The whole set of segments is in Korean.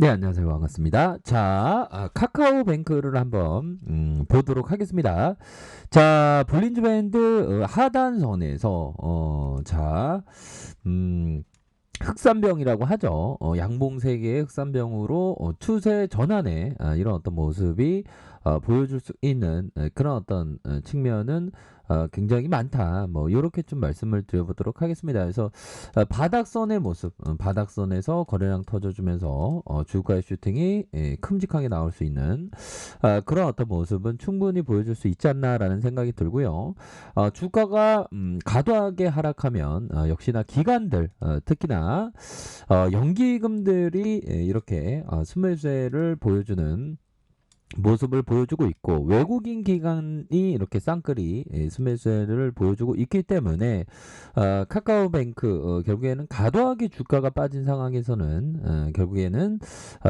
네, 안녕하세요. 반갑습니다. 자, 카카오뱅크를 한번 보도록 하겠습니다. 자, 볼린저 밴드 하단선에서 음, 흑산병이라고 하죠. 양봉세계의 흑산병으로 추세 전환의 이런 어떤 모습이 보여줄 수 있는 그런 어떤 측면은 굉장히 많다. 뭐 이렇게 좀 말씀을 드려보도록 하겠습니다. 그래서 바닥선의 모습, 바닥선에서 거래량 터져주면서 주가의 슈팅이 큼직하게 나올 수 있는 그런 어떤 모습은 충분히 보여줄 수 있지 않나라는 생각이 들고요. 주가가 과도하게 하락하면 역시나 기관들, 특히나 연기금들이 이렇게 순매수세를 보여주는 모습을 보여주고 있고, 외국인 기관이 이렇게 쌍끌이 순매수세를 보여주고 있기 때문에 카카오뱅크 결국에는 과도하게 주가가 빠진 상황에서는 결국에는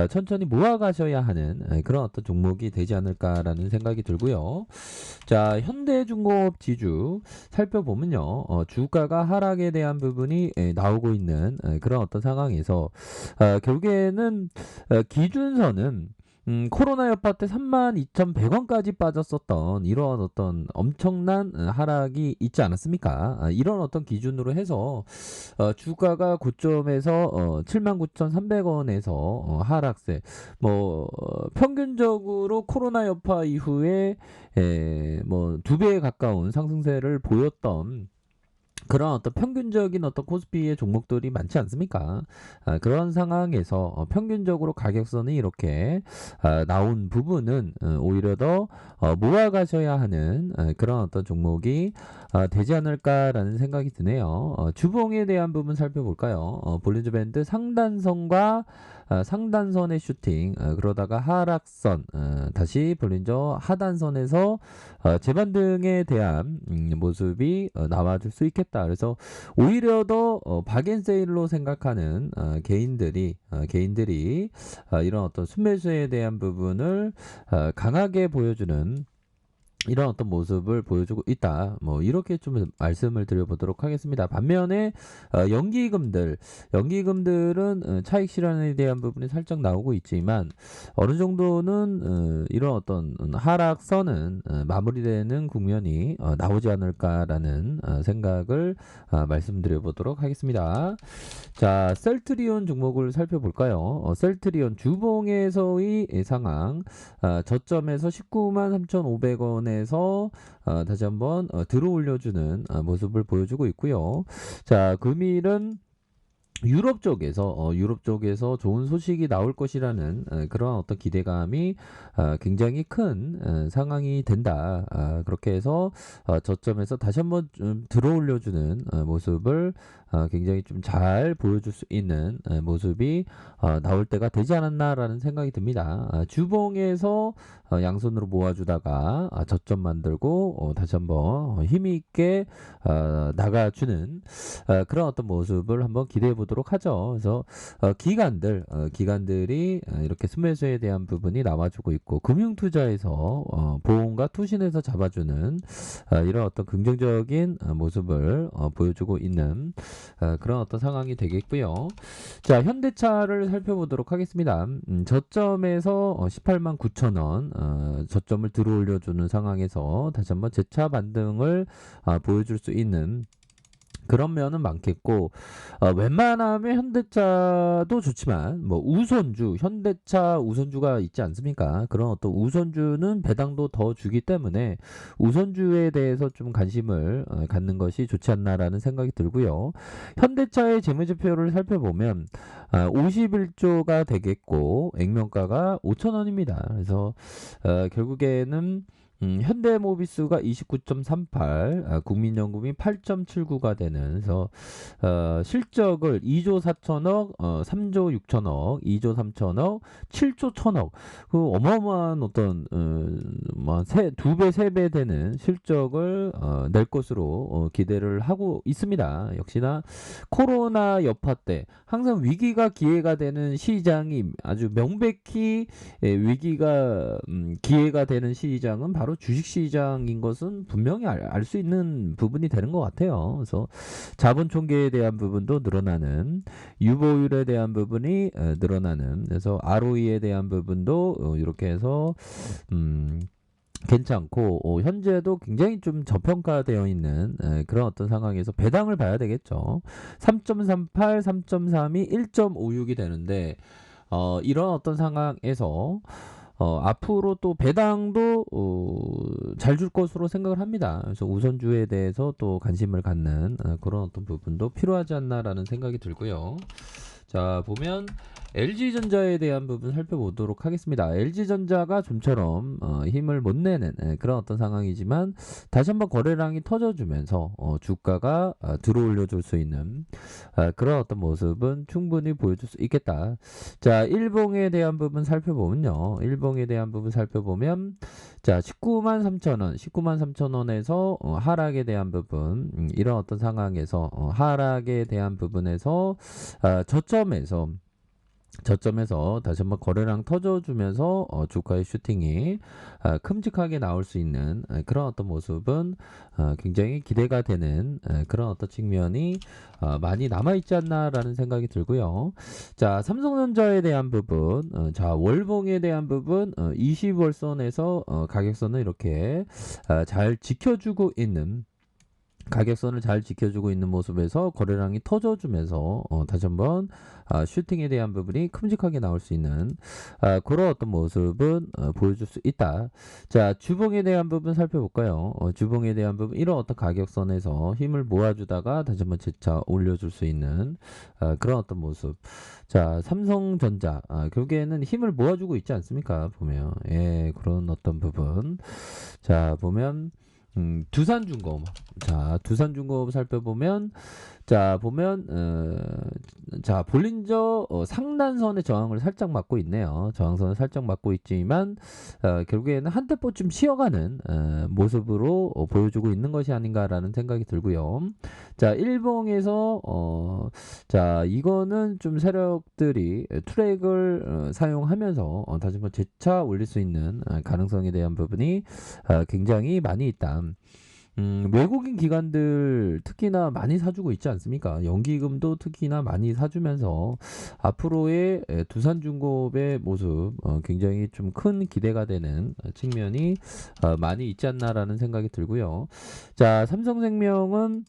천천히 모아가셔야 하는 그런 어떤 종목이 되지 않을까라는 생각이 들고요. 자, 현대중공업 지주 살펴보면요, 주가가 하락에 대한 부분이 나오고 있는 그런 어떤 상황에서 결국에는 기준선은 코로나 여파 때 32,100원까지 빠졌었던 이런 어떤 엄청난 하락이 있지 않았습니까? 이런 어떤 기준으로 해서 주가가 고점에서 79,300원에서 하락세, 평균적으로 코로나 여파 이후에 뭐 2배에 가까운 상승세를 보였던 그런 어떤 평균적인 어떤 코스피의 종목들이 많지 않습니까? 그런 상황에서 평균적으로 가격선이 이렇게 나온 부분은 오히려 더 모아가셔야 하는 그런 어떤 종목이 되지 않을까라는 생각이 드네요. 주봉에 대한 부분 살펴볼까요? 볼린저 밴드 상단선과 상단선의 슈팅, 그러다가 하락선, 다시 볼린저 하단선에서 재반등에 대한 모습이 나와줄 수 있겠다. 그래서 오히려 더 박앤세일로 생각하는 개인들이 이런 어떤 순매수에 대한 부분을 강하게 보여주는 이런 어떤 모습을 보여주고 있다. 뭐 이렇게 좀 말씀을 드려보도록 하겠습니다. 반면에 연기금들은 차익 실현에 대한 부분이 살짝 나오고 있지만 어느 정도는 이런 어떤 하락선은 마무리되는 국면이 나오지 않을까라는 생각을 말씀드려보도록 하겠습니다. 자, 셀트리온 종목을 살펴볼까요? 셀트리온 주봉에서의 상황, 저점에서 193,500원에서 다시 한번 들어 올려주는 모습을 보여주고 있고요. 자, 금일은 유럽 쪽에서 좋은 소식이 나올 것이라는 그런 어떤 기대감이 굉장히 큰 상황이 된다. 그렇게 해서 저점에서 다시 한번 좀 들어 올려주는 모습을 굉장히 좀 잘 보여줄 수 있는 모습이 나올 때가 되지 않았나라는 생각이 듭니다. 주봉에서 양손으로 모아주다가 저점 만들고 다시 한번 힘이 있게 나가주는 그런 어떤 모습을 한번 기대해 보도록 하죠. 그래서 기관들이 이렇게 순매수에 대한 부분이 나와주고 있고, 금융투자에서 보험과 투신에서 잡아주는 이런 어떤 긍정적인 모습을 보여주고 있는 그런 어떤 상황이 되겠고요. 자, 현대차를 살펴보도록 하겠습니다. 저점에서 18만 9천 원 저점을 들어 올려주는 상황에서 다시 한번 재차 반등을 보여줄 수 있는 그런 면은 많겠고, 웬만하면 현대차도 좋지만 뭐 현대차 우선주가 있지 않습니까? 그런 어떤 우선주는 배당도 더 주기 때문에 우선주에 대해서 좀 관심을 갖는 것이 좋지 않나라는 생각이 들고요. 현대차의 재무제표를 살펴보면 51조가 되겠고 액면가가 5천 원입니다. 그래서 결국에는 현대모비스가 29.38, 국민연금이 8.79가 되는, 그래서 실적을 2조 4천억, 3조 6천억, 2조 3천억, 7조 1천억, 그 어마어마한 어떤 두 배, 세 배 되는 실적을 낼 것으로 기대를 하고 있습니다. 역시나 코로나 여파 때 항상 위기가 기회가 되는 시장이 아주 명백히 위기가 기회가 되는 시장은 바로 바로 주식시장인 것은 분명히 알 수 있는 부분이 되는 것 같아요. 그래서 자본 총계에 대한 부분도 늘어나는, 유보율에 대한 부분이 늘어나는, 그래서 ROE에 대한 부분도 이렇게 해서 괜찮고, 현재도 굉장히 좀 저평가되어 있는 그런 어떤 상황에서 배당을 봐야 되겠죠. 3.38, 3.32, 1.56이 되는데 이런 어떤 상황에서 앞으로 또 배당도 잘 줄 것으로 생각을 합니다. 그래서 우선주에 대해서 또 관심을 갖는 그런 어떤 부분도 필요하지 않나라는 생각이 들고요. 자, 보면 LG전자에 대한 부분 살펴보도록 하겠습니다. LG전자가 좀처럼 힘을 못 내는 그런 어떤 상황이지만 다시 한번 거래량이 터져주면서 주가가 들어올려줄 수 있는 그런 어떤 모습은 충분히 보여줄 수 있겠다. 자, 일봉에 대한 부분 살펴보면요. 일봉에 대한 부분 살펴보면 자, 19만 3천원, 19만 3천원에서 하락에 대한 부분, 이런 어떤 상황에서 하락에 대한 부분에서 저점에서 다시 한번 거래량 터져주면서 주가의 슈팅이 큼직하게 나올 수 있는 그런 어떤 모습은 굉장히 기대가 되는 그런 어떤 측면이 많이 남아있지 않나라는 생각이 들고요. 자, 삼성전자에 대한 부분, 자, 월봉에 대한 부분 20월선에서 가격선을 이렇게 잘 지켜주고 있는, 가격선을 잘 지켜주고 있는 모습에서 거래량이 터져주면서 다시 한번 슈팅에 대한 부분이 큼직하게 나올 수 있는 그런 어떤 모습은 보여줄 수 있다. 자, 주봉에 대한 부분 살펴볼까요? 주봉에 대한 부분, 이런 어떤 가격선에서 힘을 모아주다가 다시 한번 재차 올려줄 수 있는 그런 어떤 모습. 자, 삼성전자 결국에는 힘을 모아주고 있지 않습니까? 보면 예, 그런 어떤 부분. 자, 보면 두산중공업. 자, 두산중공업 살펴보면, 자, 보면, 자, 볼린저 상단선의 저항을 살짝 맞고 있네요. 저항선을 살짝 맞고 있지만, 결국에는 한 템포쯤 쉬어가는 모습으로 보여주고 있는 것이 아닌가라는 생각이 들고요. 자, 일봉에서, 자, 이거는 좀 세력들이 트랙을 사용하면서 다시 한번 재차 올릴 수 있는 가능성에 대한 부분이 굉장히 많이 있다. 외국인 기관들 특히나 많이 사주고 있지 않습니까? 연기금도 특히나 많이 사주면서 앞으로의 두산중공업의 모습 굉장히 좀 큰 기대가 되는 측면이 많이 있지 않나라는 생각이 들고요. 자, 삼성생명은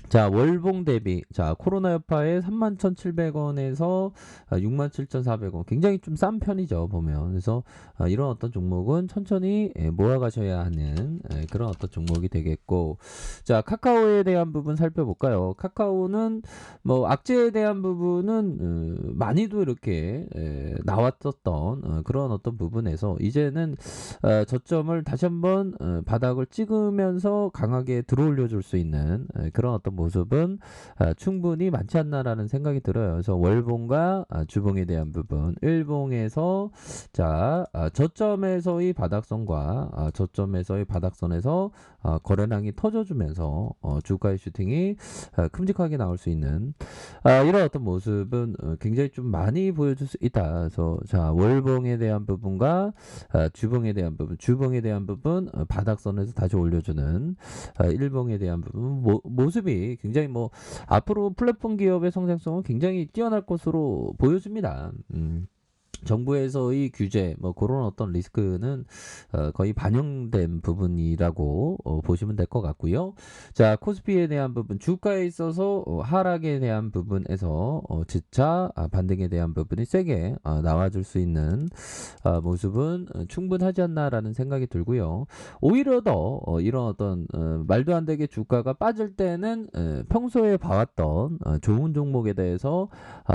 자, 월봉 대비, 자, 코로나 여파에 31,700원에서 67,400원. 굉장히 좀 싼 편이죠, 보면. 그래서 이런 어떤 종목은 천천히 모아가셔야 하는 그런 어떤 종목이 되겠고. 자, 카카오에 대한 부분 살펴볼까요? 카카오는 뭐, 악재에 대한 부분은 많이도 이렇게 나왔었던 그런 어떤 부분에서 이제는 저점을 다시 한번 바닥을 찍으면서 강하게 들어올려 줄 수 있는 그런 어떤 모습은 충분히 많지 않나라는 생각이 들어요. 그래서 월봉과 주봉에 대한 부분, 일봉에서 자, 저점에서의 바닥선과 저점에서의 바닥선에서 거래량이 터져주면서 주가의 슈팅이 큼직하게 나올 수 있는 이런 어떤 모습은 굉장히 좀 많이 보여줄 수 있다. 그래서 자, 월봉에 대한 부분과 주봉에 대한 부분, 주봉에 대한 부분 바닥선에서 다시 올려주는 일봉에 대한 부분 모습이 굉장히 뭐 앞으로 플랫폼 기업의 성장성은 굉장히 뛰어날 것으로 보여집니다. 정부에서의 규제, 뭐 그런 어떤 리스크는 거의 반영된 부분이라고 보시면 될 것 같고요. 자, 코스피에 대한 부분, 주가에 있어서 하락에 대한 부분에서 재차 반등에 대한 부분이 세게 나와줄 수 있는 모습은 충분하지 않나라는 생각이 들고요. 오히려 더 이런 어떤 말도 안 되게 주가가 빠질 때는 평소에 봐왔던 좋은 종목에 대해서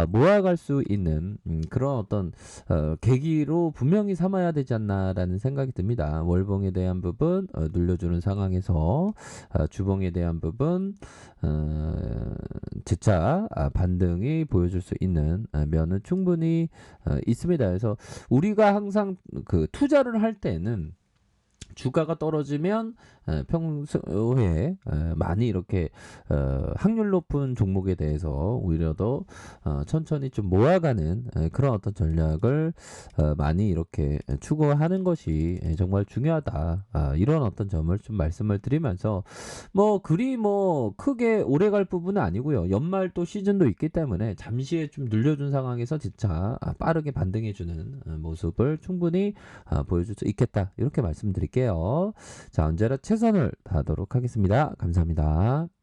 모아갈 수 있는 그런 어떤 계기로 분명히 삼아야 되지 않나라는 생각이 듭니다. 월봉에 대한 부분 눌려주는 상황에서 주봉에 대한 부분 재차 반등이 보여줄 수 있는 면은 충분히 있습니다. 그래서 우리가 항상 그 투자를 할 때는 주가가 떨어지면 평소에 많이 이렇게 확률 높은 종목에 대해서 오히려 더 천천히 좀 모아가는 그런 어떤 전략을 많이 이렇게 추구하는 것이 정말 중요하다. 이런 어떤 점을 좀 말씀을 드리면서 뭐 그리 뭐 크게 오래 갈 부분은 아니고요. 연말 또 시즌도 있기 때문에 잠시에 좀 눌려준 상황에서 진짜 빠르게 반등해주는 모습을 충분히 보여줄 수 있겠다. 이렇게 말씀드릴게요. 자, 언제나 최선을 다하도록 하겠습니다. 감사합니다.